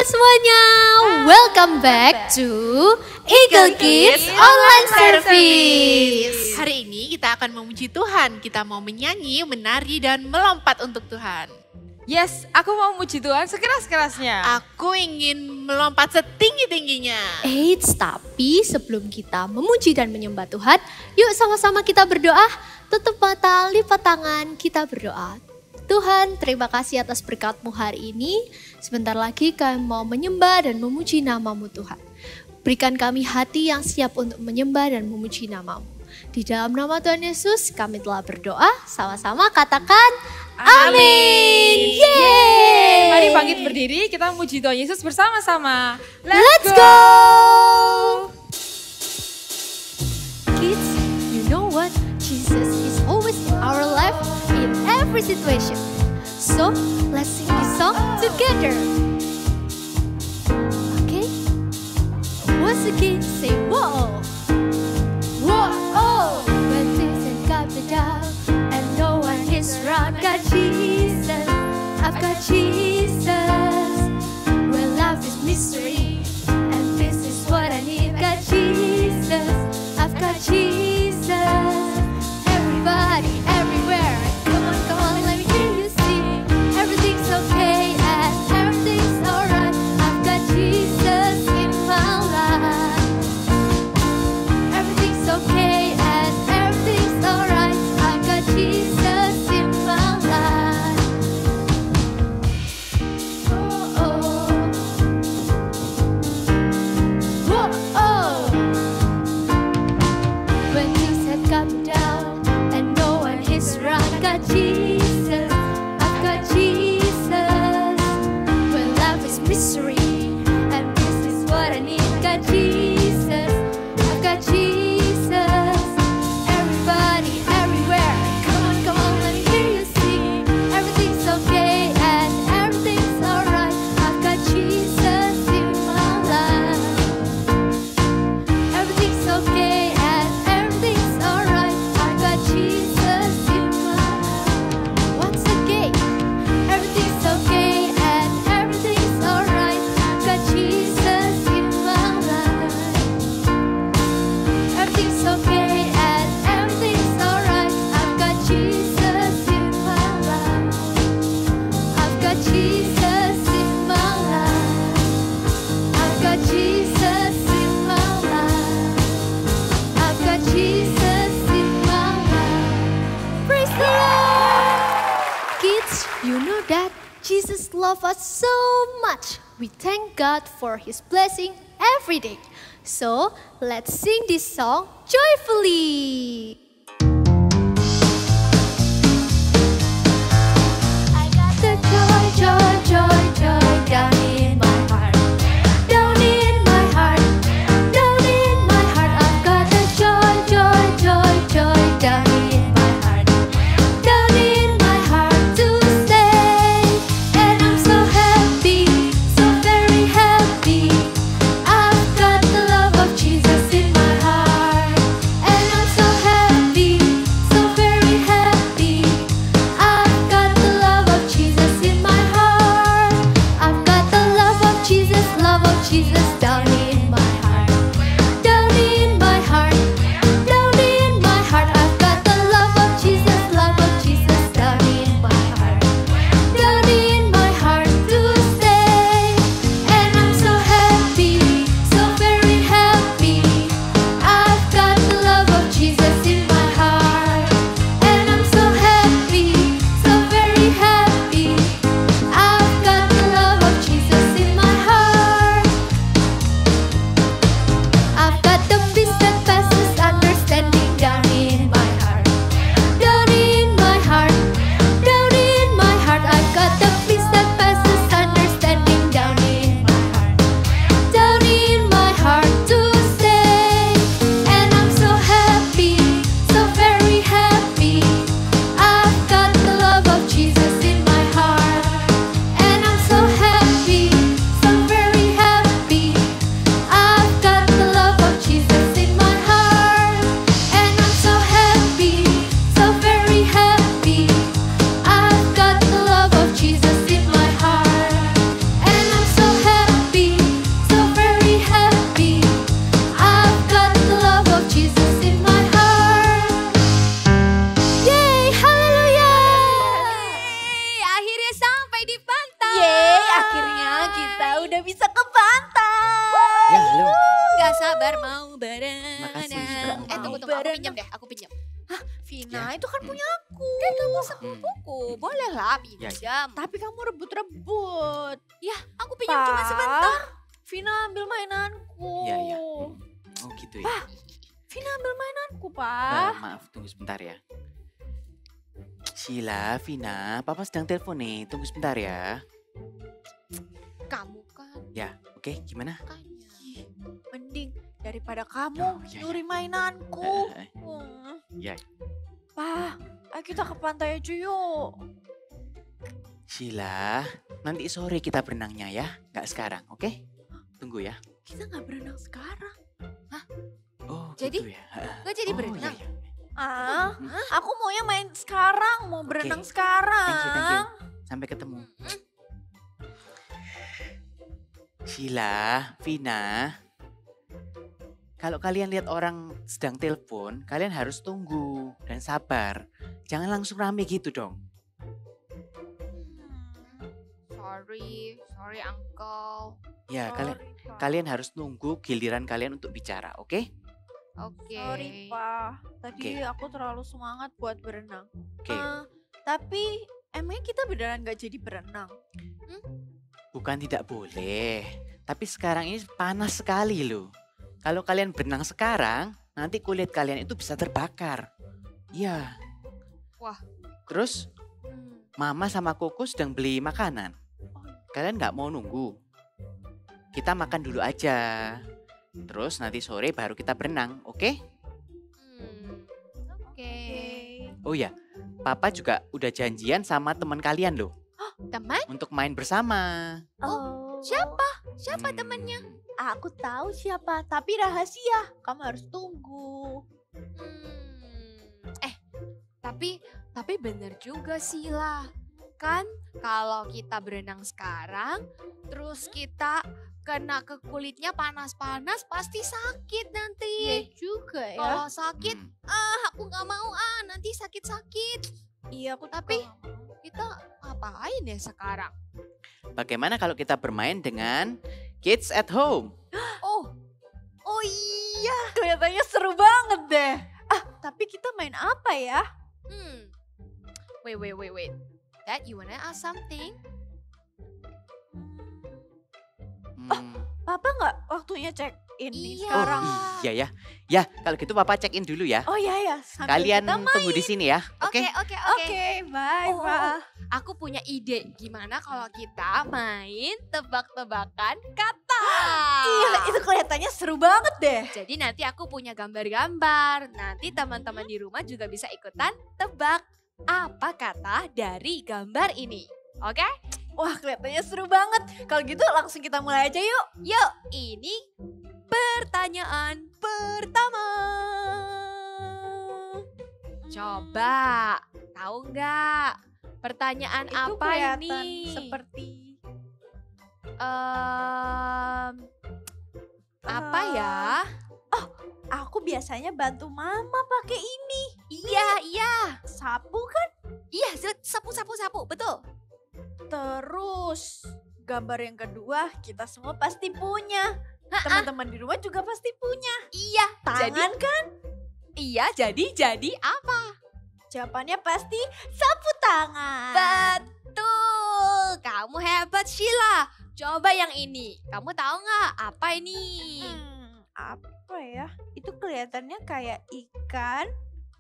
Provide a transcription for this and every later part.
semuanya, welcome back to Eagle Kids Online Service. Hari ini kita akan memuji Tuhan, kita mau menyanyi, menari, dan melompat untuk Tuhan. Yes, aku mau muji Tuhan sekeras-kerasnya. Aku ingin melompat setinggi-tingginya. Eits, tapi sebelum kita memuji dan menyembah Tuhan, yuk sama-sama kita berdoa. Tutup mata, lipat tangan, kita berdoa. Tuhan, terima kasih atas berkat-Mu hari ini. Sebentar lagi kami mau menyembah dan memuji nama-Mu Tuhan. Berikan kami hati yang siap untuk menyembah dan memuji nama-Mu. Di dalam nama Tuhan Yesus kami telah berdoa, sama-sama katakan amin. Yeay! Mari bangkit berdiri, kita memuji Tuhan Yesus bersama-sama. Let's go! Kids, you know what? Jesus is always in our life in every situation. So, let's sing this song together. Okay? Once again, say whoa. Whoa! When things ain't got me down and no one is around, got Jesus. I've got Jesus. When life is mystery and this is what I need, got Jesus. I've got Jesus. Everybody, everywhere, come on, let me hear you sing. Everything's okay and everything's alright. I've got Jesus in my life. Everything's okay and everything's alright. I've got Jesus in my life. Oh. When things had got me down and no one is around, I got Jesus. I've got Jesus. When life is misery and this is what I need, got Jesus. I've got Jesus. Everybody, everywhere, come on, let me hear you sing. Everything's okay and everything's alright. I've got Jesus in my life. Everything's okay and everything's alright. I've got Jesus in my life. Once again, everything's okay and everything's alright. I've got Jesus in my life. Everything's okay and everything's alright. I've got Jesus in my life. I've got Jesus in my life. I've got Jesus in my life. I've got Jesus in my life. Praise the Lord! Kids, you know that Jesus loves us so much. We thank God for His blessing every day. So, let's sing this song joyfully. I got the joy down in my heart. Down in my heart, down in my heart. I've got the joy down in my heart. Down in my heart to stay. And I'm so happy, so very happy. I've got the love of Jesus in my heart. And I'm so happy, so very happy. I've got the love of Jesus in my heart. I've got the love of Jesus down in my heart. Down in my heart, down in my heart. I've got the love of Jesus down in my heart. Down in my heart to stay. And I'm so happy, so very happy. I've got the love of Jesus in my heart. And I'm so happy, so very happy. I've got the love of Jesus in my heart. udah bisa ke pantai. Ya, halo. Gak sabar mau berenang. Makasih, Tunggu, Berenang. aku pinjam deh, aku pinjam. Vina, Ya. itu kan Hmm. punya aku. Kan kamu Buku, boleh lah Ya. pinjam. Tapi kamu rebut-rebut. Ya, aku pinjam cuma Pa. sebentar. Vina ambil mainanku. Iya, iya. Oh gitu ya. Vina ambil mainanku, Eh, Pak. maaf, tunggu sebentar ya. Sheila, Vina, Papa sedang telepon nih. Tunggu sebentar ya. Kamu kan Ya, oke, gimana? makanya. Mending daripada kamu Oh, iya, iya. nyuri mainanku. Eh, Hmm. ya, Pa, ayo kita ke pantai aja yuk. Sheila, nanti sore kita berenangnya ya, nggak sekarang, oke? Tunggu ya. Kita nggak berenang sekarang. Oh, Jadi, gitu ya. Gak jadi Oh, berenang. iya, iya. Ah, Hmm, aku maunya main sekarang, mau berenang sekarang. Thank you. Sampai ketemu. Sheila, Vina, kalau kalian lihat orang sedang telepon, kalian harus tunggu dan sabar. Jangan langsung rame gitu dong. Sorry uncle. Ya, Sorry, Pa. kalian harus nunggu giliran kalian untuk bicara, oke? Oke. Sorry, Pa. Tadi Oke. aku terlalu semangat buat berenang. Oke, Tapi emangnya kita beneran nggak jadi berenang? bukan tidak boleh. Tapi sekarang ini panas sekali loh. Kalau kalian berenang sekarang, nanti kulit kalian itu bisa terbakar. Iya. Wah. Terus Mama sama Koko sedang beli makanan. Kalian nggak mau nunggu? Kita makan dulu aja. Terus nanti sore baru kita berenang, oke? Oke. Oh ya, Papa juga udah janjian sama teman kalian loh Teman? untuk main bersama. Oh, Siapa Hmm, temannya? Aku tahu siapa, tapi rahasia. Kamu harus tunggu. Tapi bener juga sih lah. Kan kalau kita berenang sekarang, terus kita kena ke kulitnya panas-panas, pasti sakit nanti. Iya juga ya. Kalau sakit, Hmm, aku nggak mau nanti sakit-sakit. Iya, aku Tapi- juga nggak mau. Kita ngapain ya sekarang? Bagaimana kalau kita bermain dengan Kids at Home? Oh iya, kelihatannya seru banget deh. Tapi kita main apa ya? Wait. Dad, you wanna ask something? Hmm, Papa nggak waktunya check in nih Iya. sekarang? Oh iya ya. Ya, kalau gitu Papa check in dulu ya. Oh iya ya, sambil Kalian kita main. tunggu di sini ya, oke? Oke. Oke, bye, Oh, Pa. Aku punya ide. Gimana kalau kita main tebak-tebakan kata? Iya, itu kelihatannya seru banget deh. Jadi nanti aku punya gambar-gambar. Nanti teman-teman di rumah juga bisa ikutan tebak apa kata dari gambar ini. Oke? Wah, kelihatannya seru banget. Kalau gitu langsung kita mulai aja yuk. Yuk, ini pertanyaan pertama. Coba, tahu nggak pertanyaan Itu apa kelihatan ini? seperti Apa ya? aku biasanya bantu mama pakai ini. Iya. Sapu kan? Iya, sapu, betul. Terus gambar yang kedua kita semua pasti punya. Teman-teman di rumah juga pasti punya. Iya, Tangan kan? jadi apa? Jawabannya pasti sapu tangan. Betul, kamu hebat Sheila. Coba yang ini, kamu tahu nggak apa ini? Apa ya? Itu kelihatannya kayak ikan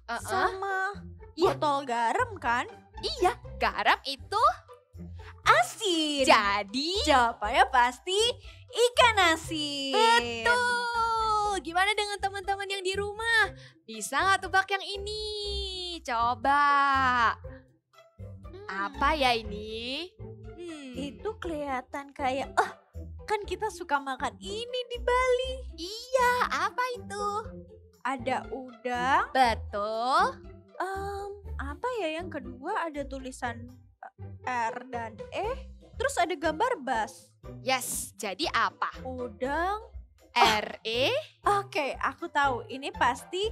Uh-uh. sama Iya. botol garam kan? Iya, garam itu Asin. jadi Jawabannya pasti ikan asin. betul. Gimana dengan teman-teman yang di rumah? Bisa nggak tebak yang ini? Coba. Apa ya ini? Itu kelihatan kayak kan kita suka makan ini di Bali. Iya, apa itu? Ada udang. Betul. Apa ya yang kedua ada tulisan R dan E. Terus ada gambar bas. Yes, jadi apa? Udang. R-E? Oke, aku tahu. Ini pasti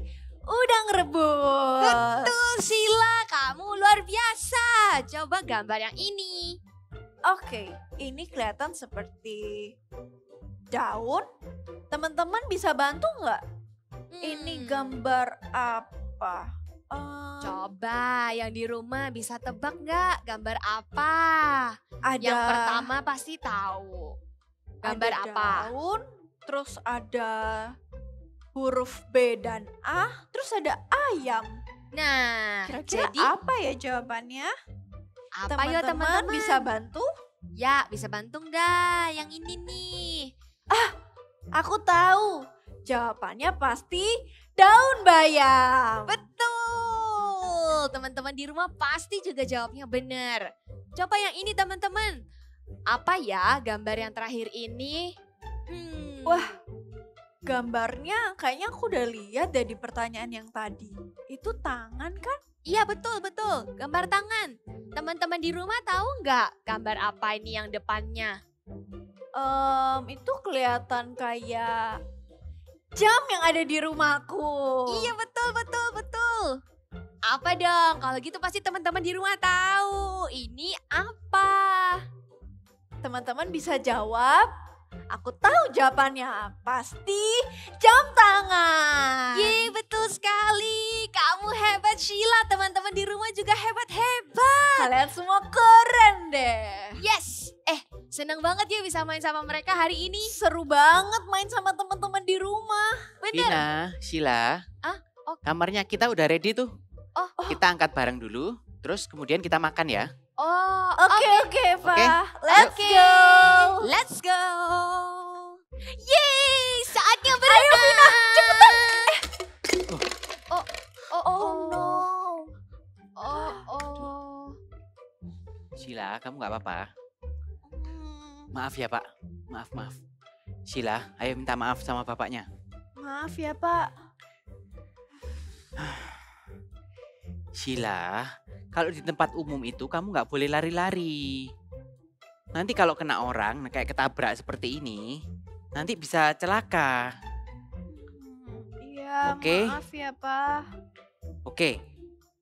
udang rebus. Betul Sheila, kamu luar biasa. Coba gambar yang ini. Oke, ini kelihatan seperti daun. Teman-teman bisa bantu nggak? Ini gambar apa? Coba yang di rumah bisa tebak nggak gambar apa? Ada Yang pertama pasti tahu. Gambar ada apa? daun, terus ada huruf B dan A, terus ada ayam. Nah, Kira-kira jadi apa ya jawabannya? apa ya Teman-teman teman-teman? bisa bantu? Ya, bisa bantu nggak yang ini nih? Aku tahu. Jawabannya pasti daun bayam. Betul, teman-teman di rumah pasti juga jawabnya benar. Coba yang ini teman-teman. Apa ya gambar yang terakhir ini? Wah, gambarnya kayaknya aku udah lihat deh di pertanyaan yang tadi. Itu tangan kan? Iya betul, gambar tangan. Teman-teman di rumah tahu nggak gambar apa ini yang depannya? Itu kelihatan kayak jam yang ada di rumahku. Iya betul. Apa dong? Kalau gitu pasti teman-teman di rumah tahu. Ini apa? Teman-teman bisa jawab. Aku tahu jawabannya. Pasti jam tangan. Yeay, betul sekali. Kamu hebat Sheila. Teman-teman di rumah juga hebat-hebat. Kalian semua keren deh. Yes. Senang banget ya bisa main sama mereka hari ini. Seru banget main sama teman-teman di rumah. Bener. Vina, Sheila. Oh. Kamarnya kita udah ready tuh. Oh. Kita angkat bareng dulu, terus kemudian kita makan ya. Oh, Oke, Eva. Oke. Let's Oke. go. Let's go. Yeay, saatnya berenang. Ayo Vina, cepetan. Oh no. Oh. Sheila, kamu nggak apa-apa? Maaf ya Pak, maaf. Sheila, ayo minta maaf sama bapaknya. Maaf ya Pak. Sheila, kalau di tempat umum itu kamu nggak boleh lari-lari. Nanti kalau kena orang kayak ketabrak seperti ini, nanti bisa celaka. Iya, Oke. maaf ya Pak. Oke,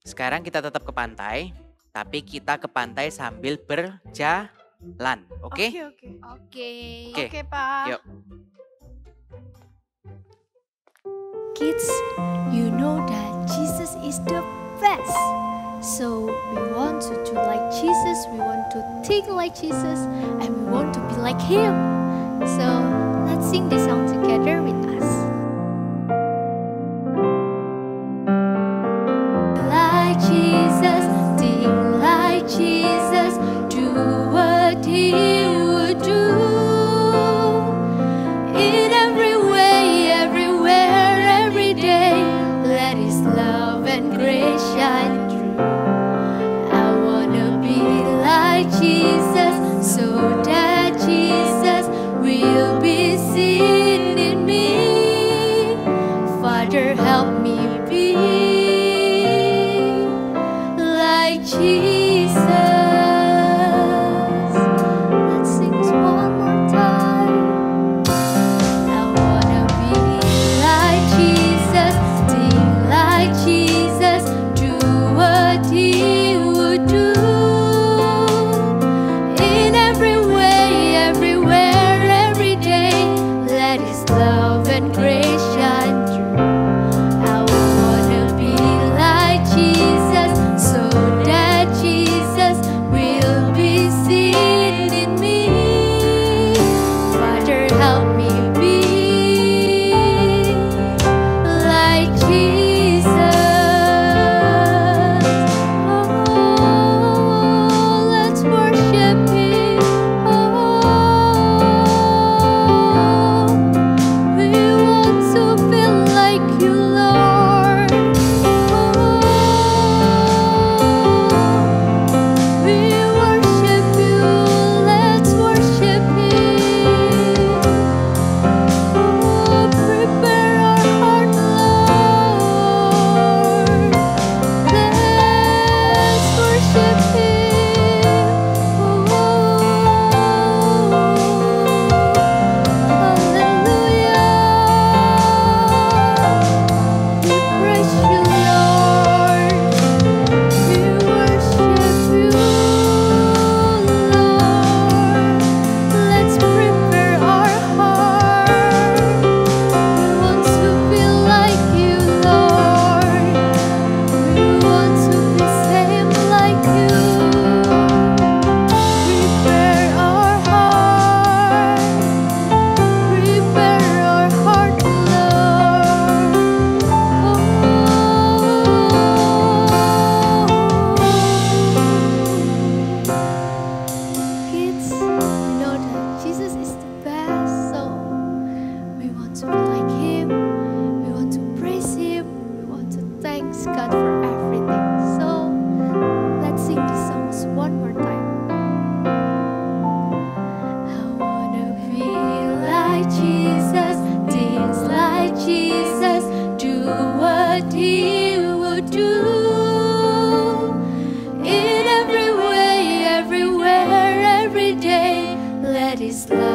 sekarang kita tetap ke pantai, tapi kita ke pantai sambil berjalan, oke? Oke. Oke. Oke. Oke, Pak. Yuk. Kids, you know that Jesus is the best. So we want to do like Jesus, we want to think like Jesus, and we want to be like Him. So let's sing this song together with us. Like Jesus, think like Jesus, do what He would do. In every way, everywhere, every day, let His love and grace shine through. I wanna be like Jesus, so that Jesus will be seen in me. Father, help me be like Jesus. Let's sing this one more time. I wanna be like Jesus, think like Jesus, do what He would do. In every way, everywhere, every day, let His love and grace shine through. I wanna be like Jesus, so that Jesus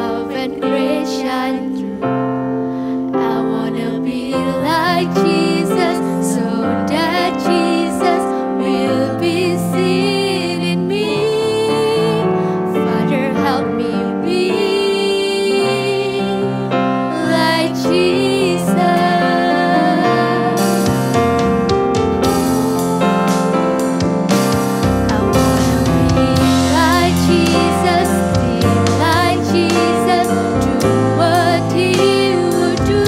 love and grace shine through. I wanna be like Jesus, so that Jesus will be seen in me. Father, help me be like Jesus. I wanna be like Jesus, be like Jesus, do what He would do.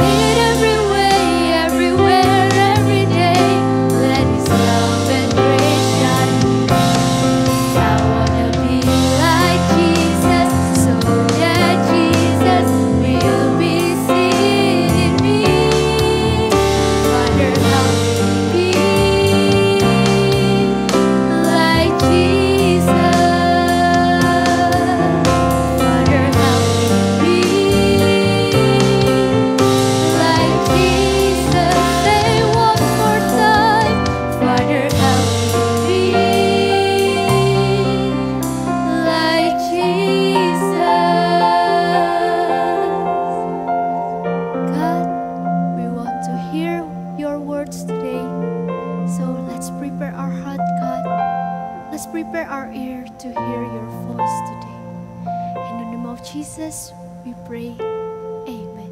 In every way, everywhere, every day, let His love and grace shine through. I wanna be like Jesus, so that Jesus will be seen in me. Father, help me be like Jesus. Father, help me be like Jesus. Say one more time. Father, help me be like Jesus. God, we want to hear your words today. So let's prepare our heart, God. Let's prepare our ear to hear your voice today. In the name of Jesus, we pray. Amen.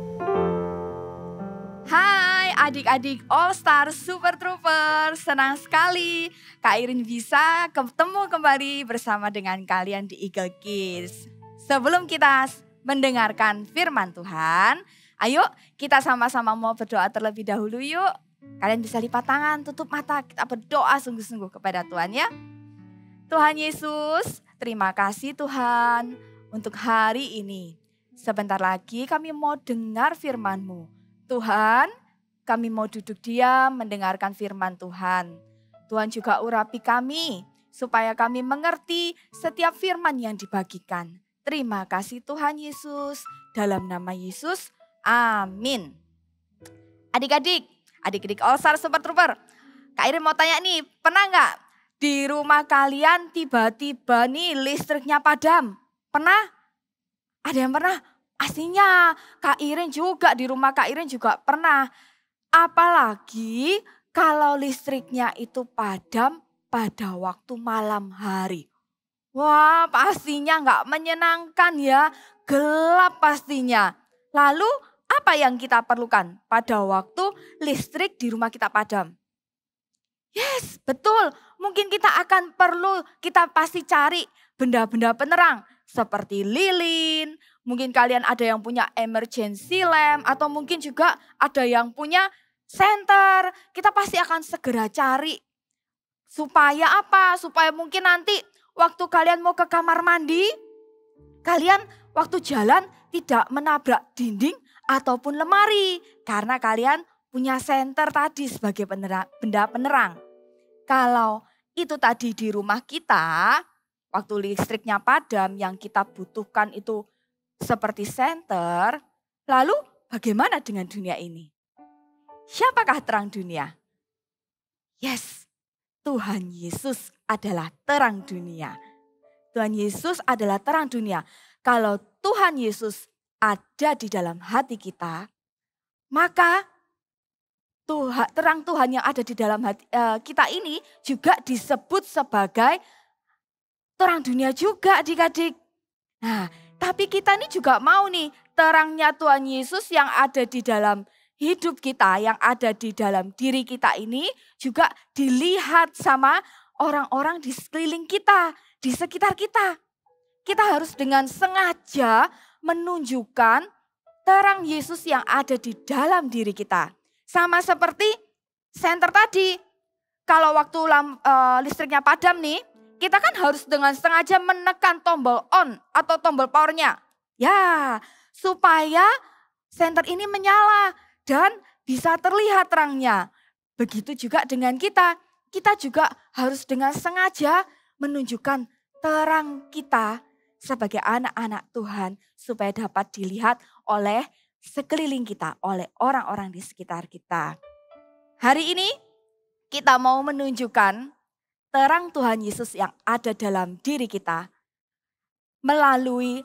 Hai adik-adik All Star Super Trooper, senang sekali Kak Irin bisa ketemu kembali bersama dengan kalian di Eagle Kids. Sebelum kita mendengarkan firman Tuhan, ayo kita sama-sama mau berdoa terlebih dahulu yuk. Kalian bisa lipat tangan, tutup mata, kita berdoa sungguh-sungguh kepada Tuhan ya. Tuhan Yesus, terima kasih Tuhan untuk hari ini. Sebentar lagi kami mau dengar firman-Mu. Tuhan, kami mau duduk diam mendengarkan firman Tuhan. Tuhan juga urapi kami supaya kami mengerti setiap firman yang dibagikan. Terima kasih Tuhan Yesus. Dalam nama Yesus, amin. Adik-adik All Star Super Trooper. Kak Irin mau tanya nih, pernah nggak di rumah kalian tiba-tiba nih listriknya padam? Pernah? Ada yang pernah? Pastinya Kak Irin juga, di rumah Kak Irin juga pernah. Apalagi kalau listriknya itu padam pada waktu malam hari. Wah, pastinya nggak menyenangkan ya, gelap pastinya. Lalu apa yang kita perlukan pada waktu listrik di rumah kita padam? Yes, betul. Mungkin kita pasti cari benda-benda penerang seperti lilin. Mungkin kalian ada yang punya emergency lamp atau mungkin juga ada yang punya senter. Kita pasti akan segera cari. Supaya apa? Supaya mungkin nanti waktu kalian mau ke kamar mandi, kalian waktu jalan tidak menabrak dinding ataupun lemari. Karena kalian punya senter tadi sebagai benda penerang. Kalau itu tadi di rumah kita, waktu listriknya padam yang kita butuhkan itu seperti senter, lalu bagaimana dengan dunia ini? Siapakah terang dunia? Yes, Tuhan Yesus adalah terang dunia. Tuhan Yesus adalah terang dunia. Kalau Tuhan Yesus ada di dalam hati kita, maka terang Tuhan yang ada di dalam hati kita ini juga disebut sebagai terang dunia juga adik-adik. Nah, tapi kita ini juga mau nih terangnya Tuhan Yesus yang ada di dalam hidup kita, yang ada di dalam diri kita ini juga dilihat sama orang-orang di sekeliling kita, di sekitar kita. Kita harus dengan sengaja menunjukkan terang Yesus yang ada di dalam diri kita. Sama seperti senter tadi. Kalau waktu listriknya padam nih, kita kan harus dengan sengaja menekan tombol on atau tombol powernya. Ya, supaya senter ini menyala dan bisa terlihat terangnya. Begitu juga dengan kita. Kita juga harus dengan sengaja menunjukkan terang kita sebagai anak-anak Tuhan supaya dapat dilihat oleh sekeliling kita, oleh orang-orang di sekitar kita. Hari ini kita mau menunjukkan terang Tuhan Yesus yang ada dalam diri kita melalui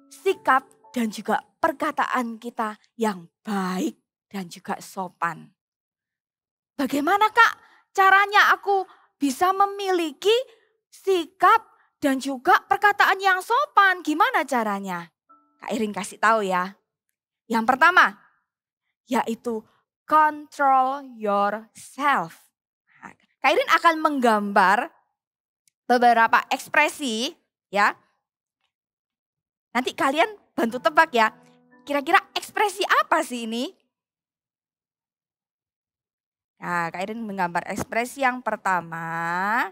sikap dan juga perkataan kita yang baik dan juga sopan. Bagaimana Kak caranya aku bisa memiliki sikap dan juga perkataan yang sopan? Gimana caranya? Kak Irin kasih tahu ya. Yang pertama, yaitu control yourself. Nah, Kak Irin akan menggambar beberapa ekspresi ya. Nanti kalian bantu tebak ya. Kira-kira ekspresi apa sih ini? Nah, Kak Irin menggambar ekspresi yang pertama.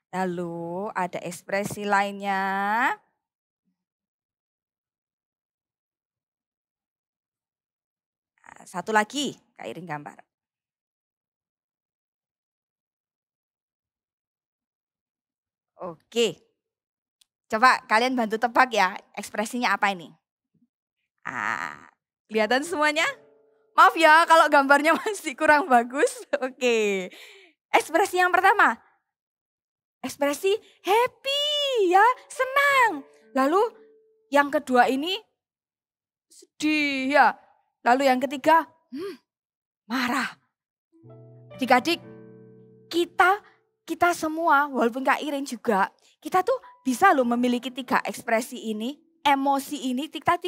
Lalu ada ekspresi lainnya. Nah, satu lagi Kak Irin gambar. Oke. Coba kalian bantu tebak ya ekspresinya apa ini. Kelihatan semuanya? Maaf ya kalau gambarnya masih kurang bagus. Oke. Ekspresi yang pertama. Ekspresi happy ya, senang. Lalu yang kedua ini sedih ya. Lalu yang ketiga marah. Adik-adik, kita semua walaupun Kak Irin juga, kita tuh bisa loh memiliki 3 ekspresi ini, emosi ini, kita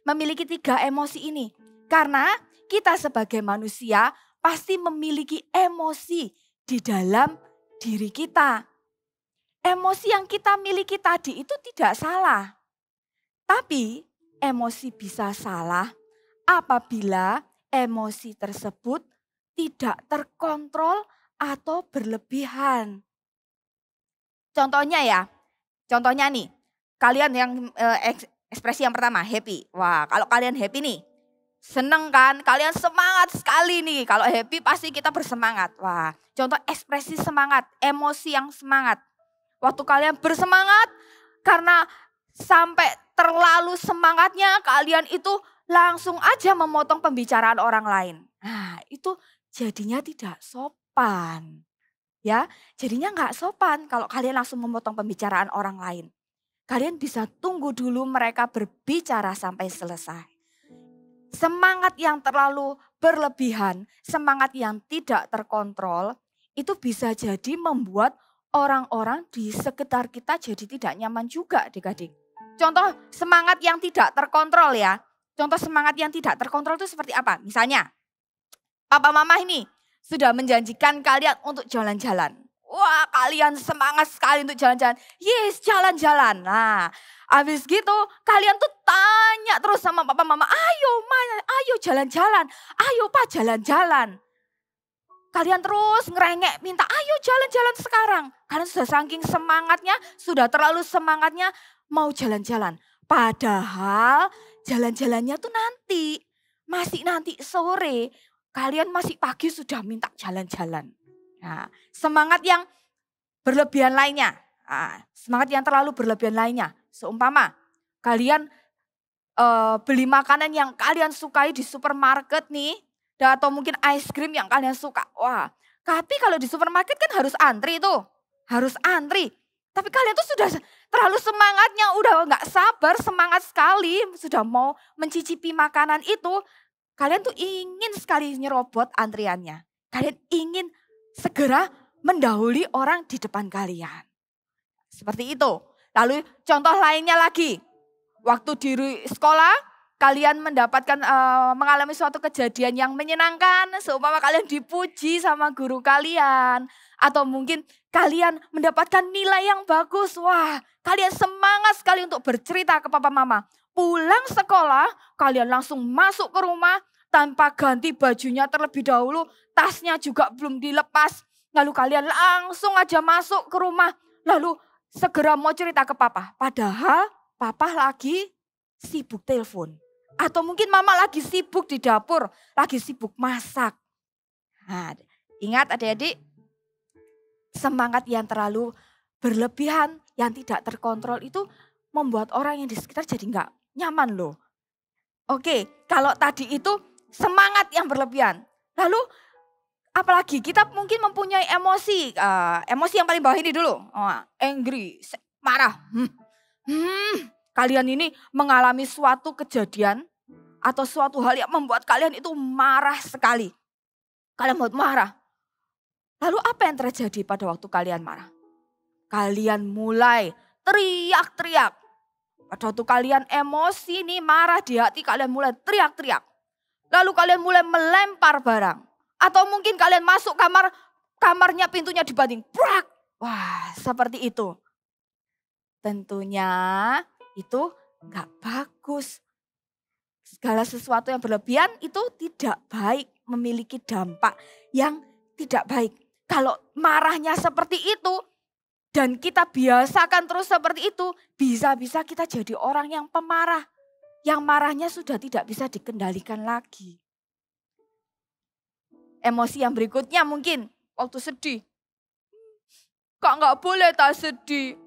memiliki 3 emosi ini. Karena kita sebagai manusia pasti memiliki emosi di dalam diri kita. Emosi yang kita miliki tadi itu tidak salah. Tapi emosi bisa salah apabila emosi tersebut tidak terkontrol atau berlebihan. Contohnya nih, kalian yang ekspresi yang pertama happy. Wah, kalau kalian happy nih, seneng kan, kalian semangat sekali nih. Kalau happy pasti kita bersemangat. Wah, contoh ekspresi semangat, emosi yang semangat. Waktu kalian bersemangat, karena sampai terlalu semangatnya kalian itu langsung aja memotong pembicaraan orang lain. Nah, itu jadinya tidak sopan. Ya, jadinya nggak sopan kalau kalian langsung memotong pembicaraan orang lain. Kalian bisa tunggu dulu mereka berbicara sampai selesai. Semangat yang terlalu berlebihan, semangat yang tidak terkontrol, itu bisa jadi membuat orang-orang di sekitar kita jadi tidak nyaman juga adik-adik. Contoh semangat yang tidak terkontrol ya. Contoh semangat yang tidak terkontrol itu seperti apa? Misalnya, papa mama ini sudah menjanjikan kalian untuk jalan-jalan. Wah, kalian semangat sekali untuk jalan-jalan. Yes, jalan-jalan. Nah, habis gitu kalian tuh tanya terus sama papa mama, ayo jalan-jalan, ayo pak jalan-jalan. Kalian terus ngerengek minta ayo jalan-jalan sekarang. Kalian sudah saking semangatnya, sudah terlalu semangatnya mau jalan-jalan. Padahal jalan-jalannya tuh nanti, masih nanti sore. Kalian masih pagi sudah minta jalan-jalan. Nah, semangat yang berlebihan lainnya. Semangat yang terlalu berlebihan lainnya. Seumpama kalian beli makanan yang kalian sukai di supermarket nih. Atau mungkin es krim yang kalian suka. Wah, tapi kalau di supermarket kan harus antri tuh. Harus antri. Tapi kalian tuh sudah terlalu semangatnya. Udah gak sabar, semangat sekali. Sudah mau mencicipi makanan itu. Kalian tuh ingin sekali nyerobot antriannya. Kalian ingin segera mendahului orang di depan kalian. Seperti itu. Lalu contoh lainnya lagi. Waktu di sekolah kalian mendapatkan mengalami suatu kejadian yang menyenangkan. Seumpama kalian dipuji sama guru kalian. Atau mungkin kalian mendapatkan nilai yang bagus. Wah, kalian semangat sekali untuk bercerita ke papa mama. Pulang sekolah, kalian langsung masuk ke rumah tanpa ganti bajunya terlebih dahulu. Tasnya juga belum dilepas. Lalu kalian langsung aja masuk ke rumah. Lalu segera mau cerita ke papa. Padahal papa lagi sibuk telepon. Atau mungkin mama lagi sibuk di dapur. Lagi sibuk masak. Nah, ingat adik-adik. Semangat yang terlalu berlebihan, yang tidak terkontrol itu membuat orang yang di sekitar jadi nggak nyaman loh. Oke, kalau tadi itu semangat yang berlebihan. Lalu apalagi kita mungkin mempunyai emosi. Emosi yang paling bawah ini dulu. Angry, marah. Kalian ini mengalami suatu kejadian atau suatu hal yang membuat kalian itu marah sekali. Kalian buat marah. Lalu apa yang terjadi pada waktu kalian marah? Kalian mulai teriak-teriak. Pada waktu kalian emosi nih marah di hati, kalian mulai teriak-teriak. Lalu kalian mulai melempar barang. Atau mungkin kalian masuk kamarnya pintunya dibanting. Prak! Wah, seperti itu. Tentunya itu gak bagus. Segala sesuatu yang berlebihan itu tidak baik, memiliki dampak yang tidak baik. Kalau marahnya seperti itu dan kita biasakan terus seperti itu, bisa-bisa kita jadi orang yang pemarah. Yang marahnya sudah tidak bisa dikendalikan lagi. Emosi yang berikutnya mungkin waktu sedih. Kak gak boleh tak sedih.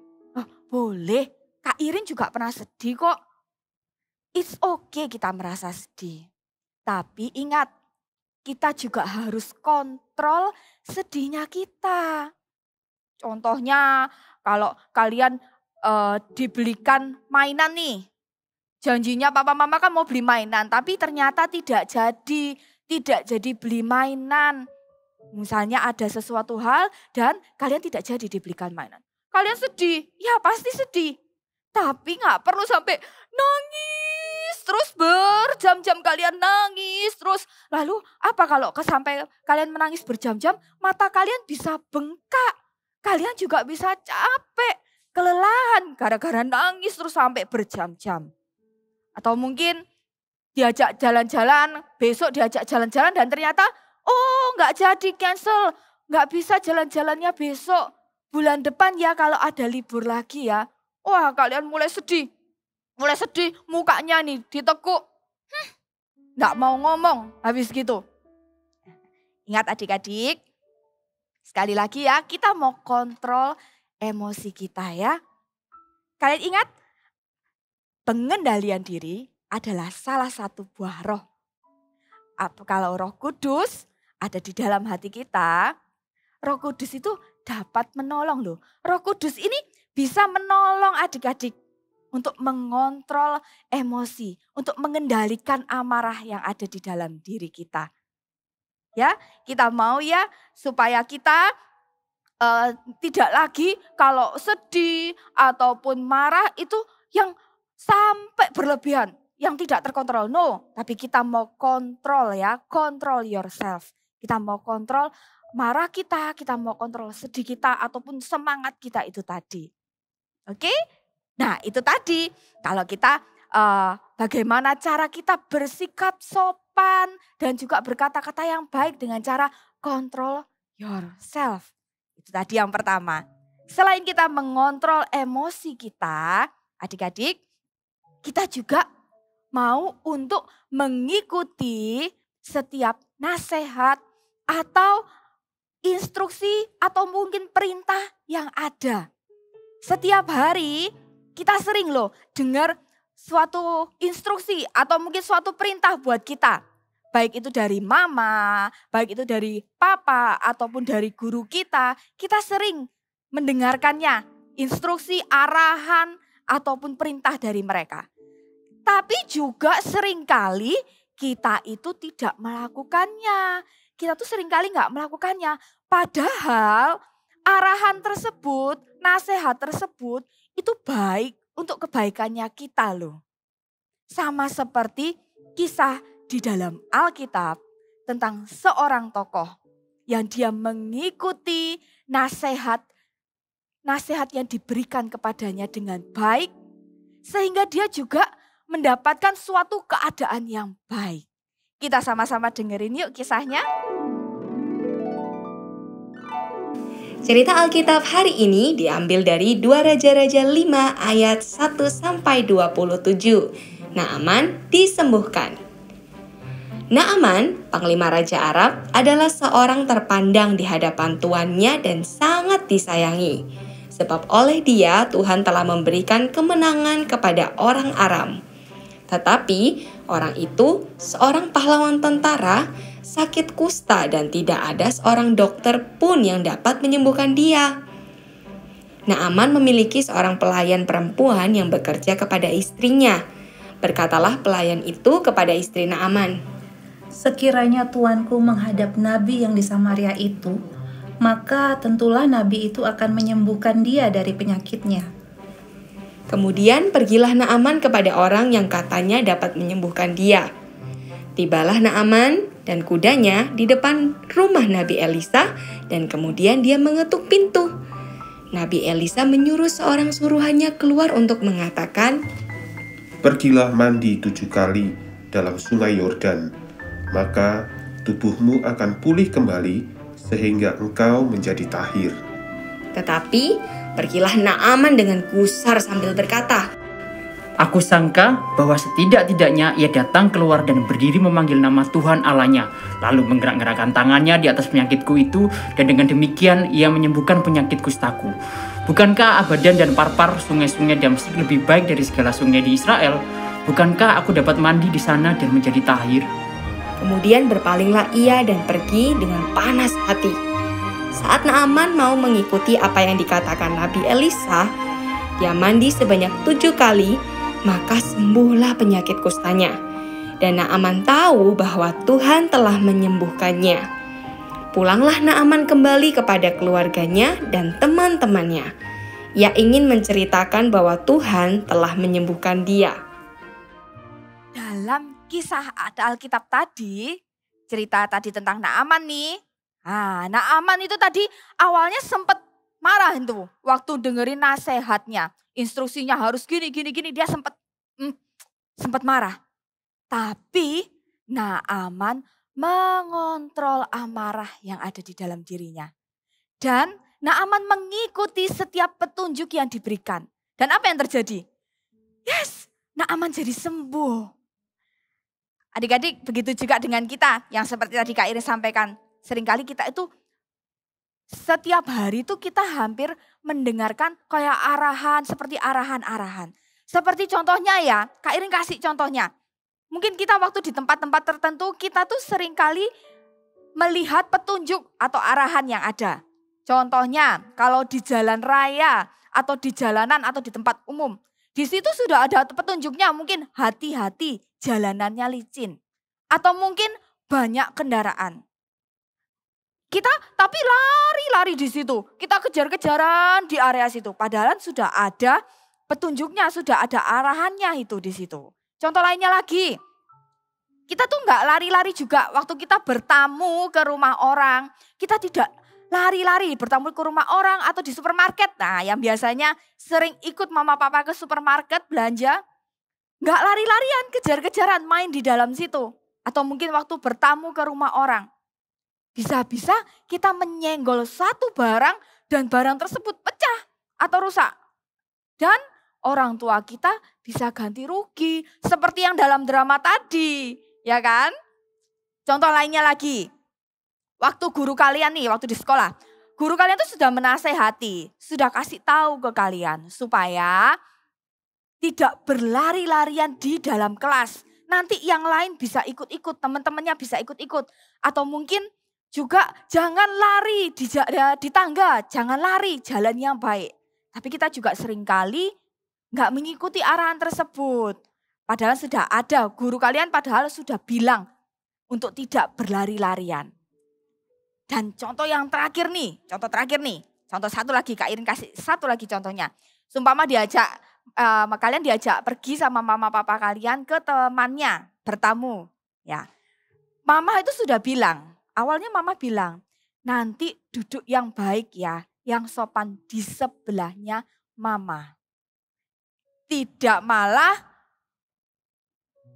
Boleh, Kak Irin juga pernah sedih kok. It's okay kita merasa sedih. Tapi ingat, kita juga harus kontrol sedihnya kita. Contohnya kalau kalian dibelikan mainan nih. Janjinya papa mama kan mau beli mainan, tapi ternyata tidak jadi beli mainan. Misalnya ada sesuatu hal dan kalian tidak jadi dibelikan mainan. Kalian sedih, ya pasti sedih. Tapi gak perlu sampai nangis terus berjam-jam kalian nangis terus. Lalu apa kalau sampai kalian menangis berjam-jam, mata kalian bisa bengkak. Kalian juga bisa capek, kelelahan gara-gara nangis terus sampai berjam-jam. Atau mungkin diajak jalan-jalan, besok diajak jalan-jalan dan ternyata gak jadi cancel. Gak bisa jalan-jalannya besok. Bulan depan ya kalau ada libur lagi ya. Wah kalian mulai sedih, mukanya nih ditekuk. Gak mau ngomong habis gitu. Ingat adik-adik, sekali lagi ya kita mau kontrol emosi kita ya. Kalian ingat, pengendalian diri adalah salah satu buah roh. Kalau Roh Kudus ada di dalam hati kita, Roh Kudus itu dapat menolong loh. Roh Kudus ini bisa menolong adik-adik untuk mengontrol emosi, untuk mengendalikan amarah yang ada di dalam diri kita. Ya, kita mau ya supaya kita tidak lagi kalau sedih ataupun marah itu yang sampai berlebihan, yang tidak terkontrol. No, tapi kita mau kontrol ya, control yourself. Kita mau kontrol marah kita mau kontrol sedih kita ataupun semangat kita itu tadi. Oke? Nah itu tadi kalau kita bagaimana cara kita bersikap sopan dan juga berkata-kata yang baik dengan cara control yourself. Itu tadi yang pertama. Selain kita mengontrol emosi kita, adik-adik, kita juga mau untuk mengikuti setiap nasihat atau instruksi atau mungkin perintah yang ada. Setiap hari kita sering loh dengar suatu instruksi atau mungkin suatu perintah buat kita. Baik itu dari mama, baik itu dari papa ataupun dari guru kita. Kita sering mendengarkannya, instruksi, arahan ataupun perintah dari mereka. Tapi juga seringkali kita itu tidak melakukannya. Kita tuh seringkali gak melakukannya. Padahal arahan tersebut, nasihat tersebut itu baik untuk kebaikannya kita loh. Sama seperti kisah di dalam Alkitab tentang seorang tokoh yang dia mengikuti nasihat yang diberikan kepadanya dengan baik. Sehingga dia juga mendapatkan suatu keadaan yang baik. Kita sama-sama dengerin yuk kisahnya. Cerita Alkitab hari ini diambil dari 2 Raja-Raja 5 ayat 1-27. Naaman disembuhkan. Naaman, panglima Raja Arab, adalah seorang terpandang di hadapan tuannya dan sangat disayangi. Sebab oleh dia Tuhan telah memberikan kemenangan kepada orang Aram. Tetapi orang itu, seorang pahlawan tentara, sakit kusta dan tidak ada seorang dokter pun yang dapat menyembuhkan dia. Naaman memiliki seorang pelayan perempuan yang bekerja kepada istrinya. Berkatalah pelayan itu kepada istri Naaman, "Sekiranya tuanku menghadap nabi yang di Samaria itu, maka tentulah nabi itu akan menyembuhkan dia dari penyakitnya." Kemudian pergilah Naaman kepada orang yang katanya dapat menyembuhkan dia. Tibalah Naaman dan kudanya di depan rumah Nabi Elisa dan kemudian dia mengetuk pintu. Nabi Elisa menyuruh seorang suruhannya keluar untuk mengatakan, "Pergilah mandi 7 kali dalam sungai Yordan, maka tubuhmu akan pulih kembali sehingga engkau menjadi tahir." Tetapi pergilah Naaman dengan gusar sambil berkata, Aku sangka bahwa setidak-tidaknya ia datang keluar dan berdiri memanggil nama Tuhan Allahnya, lalu menggerak-gerakkan tangannya di atas penyakitku itu, dan dengan demikian ia menyembuhkan penyakit kustaku. Bukankah Abadan dan Parpar, sungai-sungai Damsyik, lebih baik dari segala sungai di Israel? Bukankah aku dapat mandi di sana dan menjadi tahir? Kemudian berpalinglah ia dan pergi dengan panas hati. Saat Naaman mau mengikuti apa yang dikatakan Nabi Elisa, dia mandi sebanyak 7 kali, maka sembuhlah penyakit kustanya. Dan Naaman tahu bahwa Tuhan telah menyembuhkannya. Pulanglah Naaman kembali kepada keluarganya dan teman-temannya. Ia ingin menceritakan bahwa Tuhan telah menyembuhkan dia. Dalam kisah Alkitab tadi, cerita tadi tentang Naaman nih. Naaman itu tadi awalnya sempat marah itu waktu dengerin nasihatnya. Instruksinya harus gini, dia sempat marah. Tapi Naaman mengontrol amarah yang ada di dalam dirinya. Dan Naaman mengikuti setiap petunjuk yang diberikan. Dan apa yang terjadi? Yes, Naaman jadi sembuh. Adik-adik, begitu juga dengan kita yang seperti tadi Kak Irin sampaikan. Seringkali kita itu setiap hari itu kita hampir mendengarkan kayak arahan, seperti arahan-arahan. Seperti contohnya ya, Kak Irin kasih contohnya. Mungkin kita waktu di tempat-tempat tertentu kita tuh seringkali melihat petunjuk atau arahan yang ada. Contohnya kalau di jalan raya atau di jalanan atau di tempat umum. Di situ sudah ada petunjuknya, mungkin hati-hati jalanannya licin. Atau mungkin banyak kendaraan. Kita tapi lari-lari di situ. Kita kejar-kejaran di area situ. Padahal sudah ada petunjuknya, sudah ada arahannya itu di situ. Contoh lainnya lagi. Kita tuh nggak lari-lari juga waktu kita bertamu ke rumah orang. Kita tidak lari-lari bertamu ke rumah orang atau di supermarket. Nah, yang biasanya sering ikut mama papa ke supermarket belanja. Nggak lari-larian, kejar-kejaran main di dalam situ. Atau mungkin waktu bertamu ke rumah orang. Bisa-bisa kita menyenggol satu barang dan barang tersebut pecah atau rusak. Dan orang tua kita bisa ganti rugi seperti yang dalam drama tadi, ya kan? Contoh lainnya lagi, waktu guru kalian nih, waktu di sekolah. Guru kalian tuh sudah menasehati, sudah kasih tahu ke kalian supaya tidak berlari-larian di dalam kelas. Nanti yang lain bisa ikut-ikut, teman-temannya bisa ikut-ikut. Atau mungkin juga jangan lari di tangga, jangan lari jalan yang baik. Tapi kita juga seringkali nggak mengikuti arahan tersebut. Padahal sudah ada, guru kalian padahal sudah bilang untuk tidak berlari-larian. Dan contoh yang terakhir nih, contoh satu lagi, Kak Irin kasih satu lagi contohnya. Sumpama kalian diajak pergi sama mama papa kalian ke temannya bertamu. Ya, mama itu sudah bilang, awalnya mama bilang, nanti duduk yang baik ya, yang sopan di sebelahnya mama. Tidak malah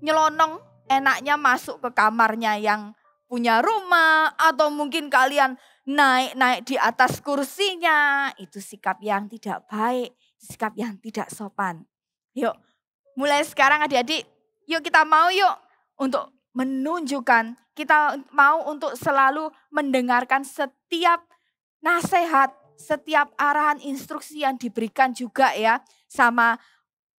nyelonong enaknya masuk ke kamarnya yang punya rumah atau mungkin kalian naik-naik di atas kursinya. Itu sikap yang tidak baik, sikap yang tidak sopan. Yuk, mulai sekarang adik-adik, yuk kita mau yuk untuk menunjukkan, kita mau untuk selalu mendengarkan setiap nasihat, setiap arahan instruksi yang diberikan juga ya. Sama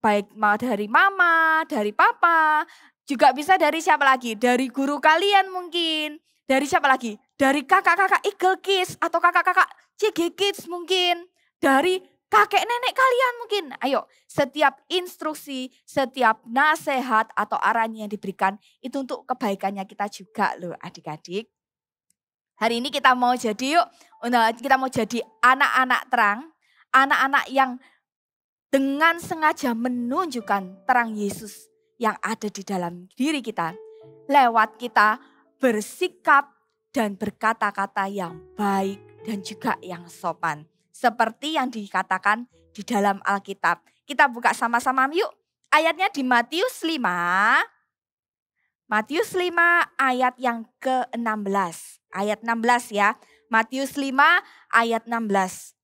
baik dari mama, dari papa, juga bisa dari siapa lagi? Dari guru kalian mungkin. Dari siapa lagi? Dari kakak-kakak Eagle Kids atau kakak-kakak CG Kids mungkin. Dari kakek nenek kalian mungkin. Ayo, setiap instruksi, setiap nasihat atau arahan yang diberikan itu untuk kebaikannya kita juga loh adik-adik. Hari ini kita mau jadi anak-anak terang. Anak-anak yang dengan sengaja menunjukkan terang Yesus yang ada di dalam diri kita. Lewat kita bersikap dan berkata-kata yang baik dan juga yang sopan. Seperti yang dikatakan di dalam Alkitab. Kita buka sama-sama yuk. Ayatnya di Matius 5. Matius 5 ayat yang ke-16. Ayat 16 ya. Matius 5 ayat 16.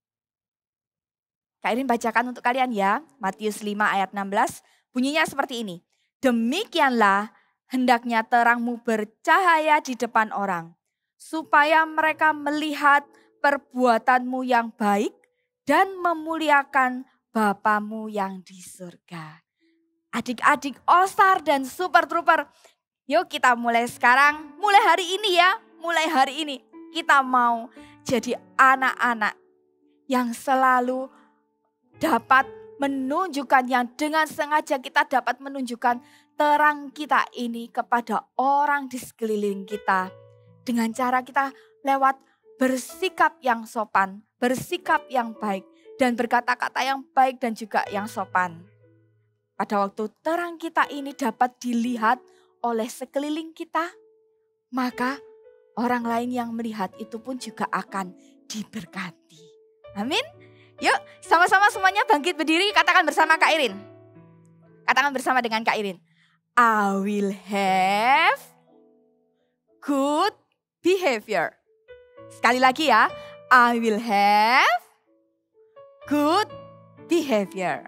Kak Irin bacakan untuk kalian ya. Matius 5 ayat 16. Bunyinya seperti ini. Demikianlah hendaknya terangmu bercahaya di depan orang, supaya mereka melihat perbuatanmu yang baik dan memuliakan Bapamu yang di surga. Adik-adik All-Star dan Super Trooper, yuk kita mulai sekarang, mulai hari ini ya, mulai hari ini. Kita mau jadi anak-anak yang selalu dapat menunjukkan, yang dengan sengaja kita dapat menunjukkan terang kita ini kepada orang di sekeliling kita. Dengan cara kita lewat bersikap yang sopan, bersikap yang baik, dan berkata-kata yang baik dan juga yang sopan. Pada waktu terang kita ini dapat dilihat oleh sekeliling kita, maka orang lain yang melihat itu pun juga akan diberkati. Amin. Yuk sama-sama semuanya bangkit berdiri, katakan bersama Kak Irin. Katakan bersama dengan Kak Irin. I will have good behavior. Sekali lagi ya. I will have good behavior.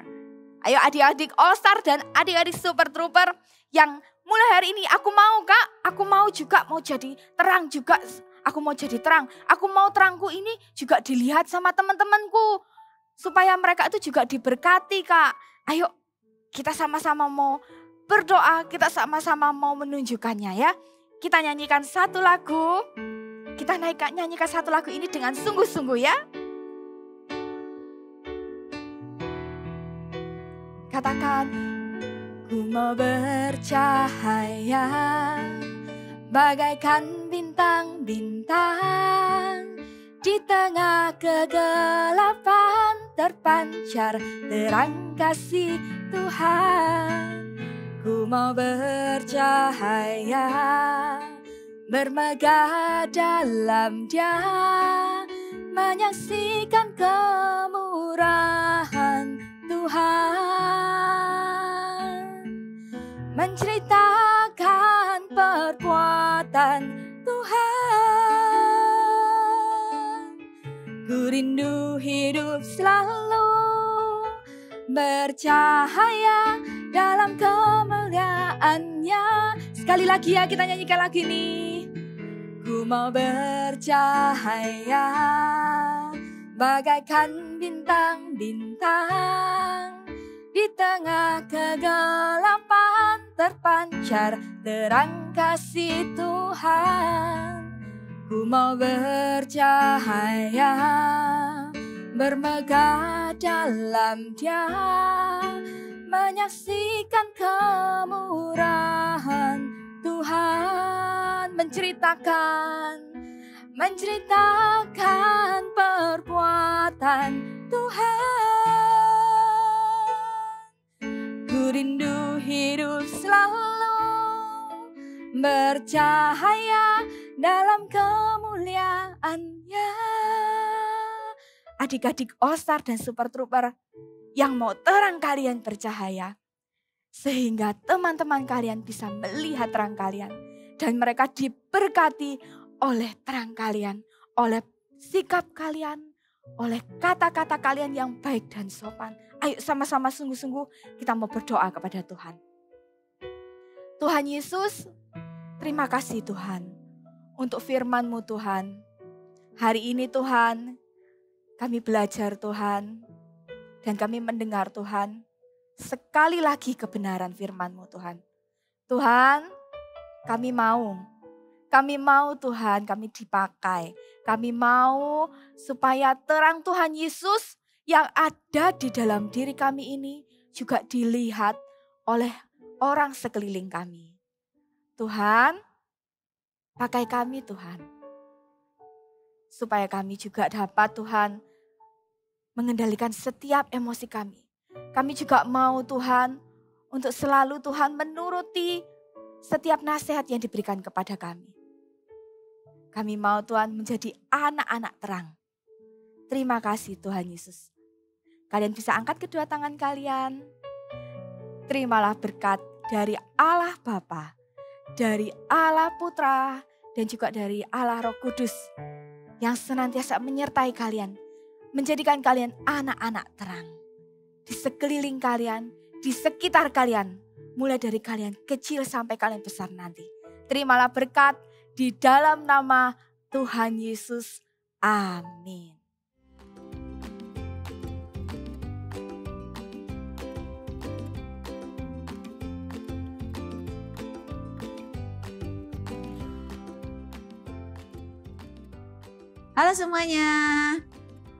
Ayo adik-adik All-Star dan adik-adik Super Trooper yang mulai hari ini aku mau Kak. Aku mau juga mau jadi terang juga. Aku mau jadi terang. Aku mau terangku ini juga dilihat sama teman-temanku. Supaya mereka itu juga diberkati Kak. Ayo kita sama-sama mau berdoa, kita sama-sama mau menunjukkannya ya. Kita nyanyikan satu lagu. Kita nyanyikan satu lagu ini dengan sungguh-sungguh ya. Katakan, ku mau bercahaya bagaikan bintang-bintang. Di tengah kegelapan terpancar terang kasih Tuhan. Ku mau bercahaya, bermegah dalam Dia, menyaksikan kemurahan Tuhan, menceritakan perbuatan Tuhan. Ku rindu hidup selalu bercahaya dalam kemuliaan-Nya. Sekali lagi ya kita nyanyikan lagu ini. Ku mau bercahaya bagaikan bintang-bintang. Di tengah kegelapan terpancar terang kasih Tuhan. Ku mau bercahaya, bermegah dalam Dia, menyaksikan kemurahan Tuhan, menceritakan perbuatan Tuhan. Ku rindu hidup selalu bercahaya dalam kemuliaan-Nya. Adik-adik All-Star dan Super Trooper yang mau terang kalian bercahaya, sehingga teman-teman kalian bisa melihat terang kalian dan mereka diberkati oleh terang kalian, oleh sikap kalian, oleh kata-kata kalian yang baik dan sopan. Ayo sama-sama sungguh-sungguh kita mau berdoa kepada Tuhan. Tuhan Yesus, terima kasih Tuhan untuk firman-Mu Tuhan. Hari ini Tuhan, kami belajar Tuhan, dan kami mendengar Tuhan, sekali lagi kebenaran firman-Mu Tuhan. Tuhan, kami mau Kami mau Tuhan, kami dipakai. Kami mau supaya terang Tuhan Yesus yang ada di dalam diri kami ini juga dilihat oleh orang sekeliling kami. Tuhan, pakai kami Tuhan. Supaya kami juga dapat Tuhan mengendalikan setiap emosi kami. Kami juga mau Tuhan untuk selalu Tuhan menuruti setiap nasihat yang diberikan kepada kami. Kami mau Tuhan menjadi anak-anak terang. Terima kasih Tuhan Yesus. Kalian bisa angkat kedua tangan kalian. Terimalah berkat dari Allah Bapa, dari Allah Putra, dan juga dari Allah Roh Kudus yang senantiasa menyertai kalian, menjadikan kalian anak-anak terang. Di sekeliling kalian, di sekitar kalian, mulai dari kalian kecil sampai kalian besar nanti. Terimalah berkat di dalam nama Tuhan Yesus. Amin. Halo semuanya.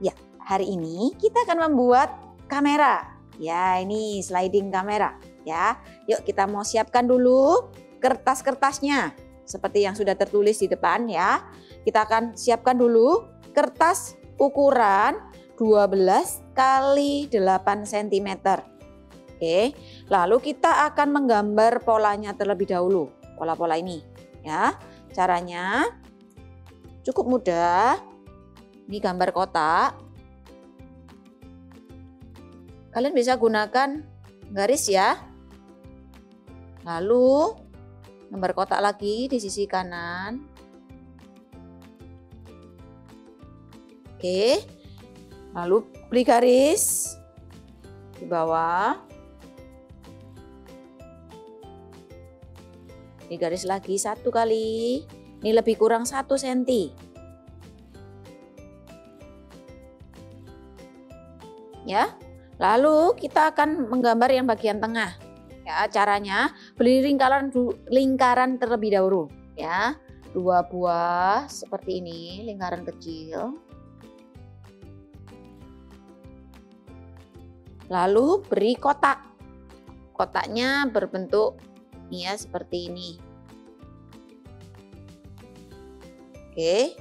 Ya, hari ini kita akan membuat kamera. Ya, ini sliding kamera. Ya, yuk kita mau siapkan dulu kertas-kertasnya. Seperti yang sudah tertulis di depan ya. Kita akan siapkan dulu kertas ukuran 12 kali 8 cm. Oke, lalu kita akan menggambar polanya terlebih dahulu. Pola-pola ini ya. Caranya cukup mudah. Ini gambar kotak. Kalian bisa gunakan garis ya. Lalu gambar kotak lagi di sisi kanan. Oke. Lalu beri garis di bawah. Ini garis lagi 1 kali. Ini lebih kurang 1 cm. Ya. Lalu kita akan menggambar yang bagian tengah. Ya, caranya beri lingkaran terlebih dahulu. Ya, 2 buah seperti ini, lingkaran kecil. Lalu beri kotak. Kotaknya berbentuk ya seperti ini. Oke.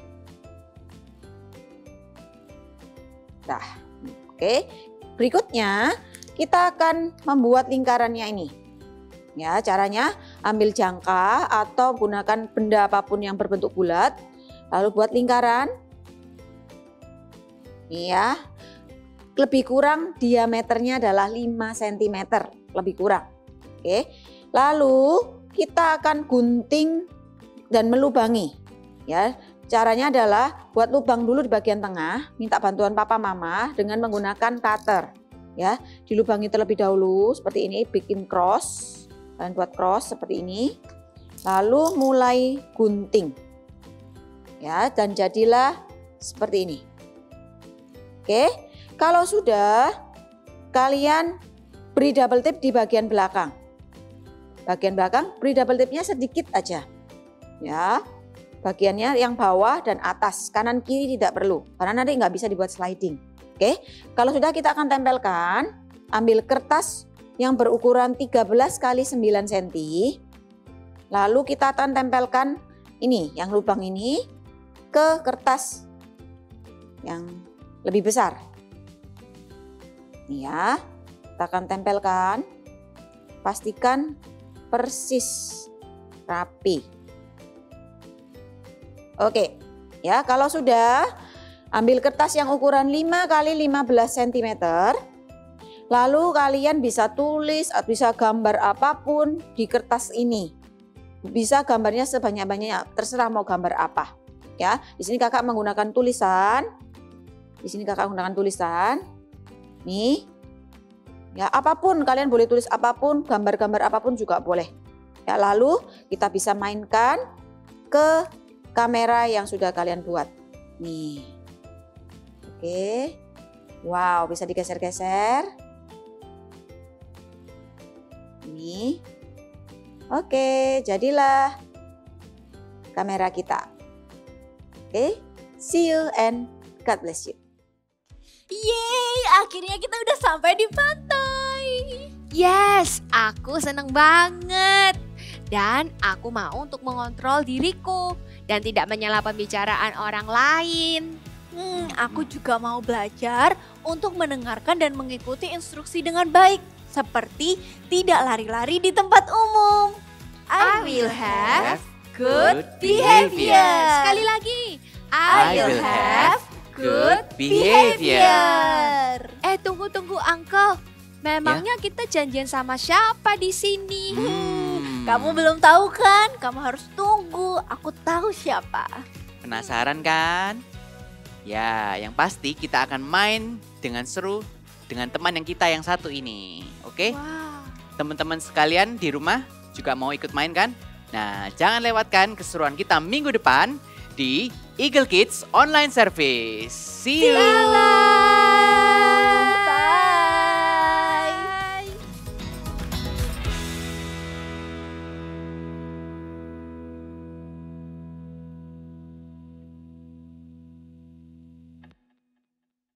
Nah, oke. Berikutnya kita akan membuat lingkarannya ini. Ya, caranya ambil jangka atau gunakan benda apapun yang berbentuk bulat. Lalu buat lingkaran. Ya. Lebih kurang diameternya adalah 5 cm, lebih kurang. Oke. Lalu kita akan gunting dan melubangi. Ya, caranya adalah buat lubang dulu di bagian tengah, minta bantuan papa mama dengan menggunakan cutter. Ya, dilubangi terlebih dahulu seperti ini, bikin cross. Kalian buat cross seperti ini. Lalu mulai gunting. Ya, dan jadilah seperti ini. Oke. Kalau sudah, kalian beri double tip di bagian belakang. Bagian belakang beri double tipnya sedikit aja. Ya. Bagiannya yang bawah dan atas, kanan kiri tidak perlu karena nanti nggak bisa dibuat sliding. Oke, kalau sudah kita akan tempelkan, ambil kertas yang berukuran 13 kali 9 cm. Lalu kita akan tempelkan ini, yang lubang ini ke kertas yang lebih besar. Nih ya, kita akan tempelkan, pastikan persis rapi. Oke, ya kalau sudah ambil kertas yang ukuran 5 kali 15 cm. Lalu kalian bisa tulis, bisa gambar apapun di kertas ini. Bisa gambarnya sebanyak-banyaknya, terserah mau gambar apa. Ya, di sini kakak menggunakan tulisan. Di sini kakak menggunakan tulisan. Nih. Ya, apapun kalian boleh tulis apapun, gambar-gambar apapun juga boleh. Ya, lalu kita bisa mainkan ke kamera yang sudah kalian buat. Nih. Oke. Wow, bisa digeser-geser. Nih. Oke, jadilah. kamera kita. Oke, see you and God bless you. Yeay, akhirnya kita udah sampai di pantai. Yes, aku seneng banget. Dan aku mau untuk mengontrol diriku dan tidak menyela pembicaraan orang lain. Aku juga mau belajar untuk mendengarkan dan mengikuti instruksi dengan baik. Seperti tidak lari-lari di tempat umum. I will have good behavior. Sekali lagi, I will have good behavior. Tunggu Uncle. Memangnya kita janjian sama siapa di sini? Kamu belum tahu kan? Kamu harus tunggu. Aku tahu siapa. Penasaran kan? Ya, yang pasti kita akan main dengan seru dengan teman yang kita yang satu ini. Oke? Wow. Teman-teman sekalian di rumah juga mau ikut main kan? Nah, jangan lewatkan keseruan kita minggu depan di Eagle Kids Online Service. See you!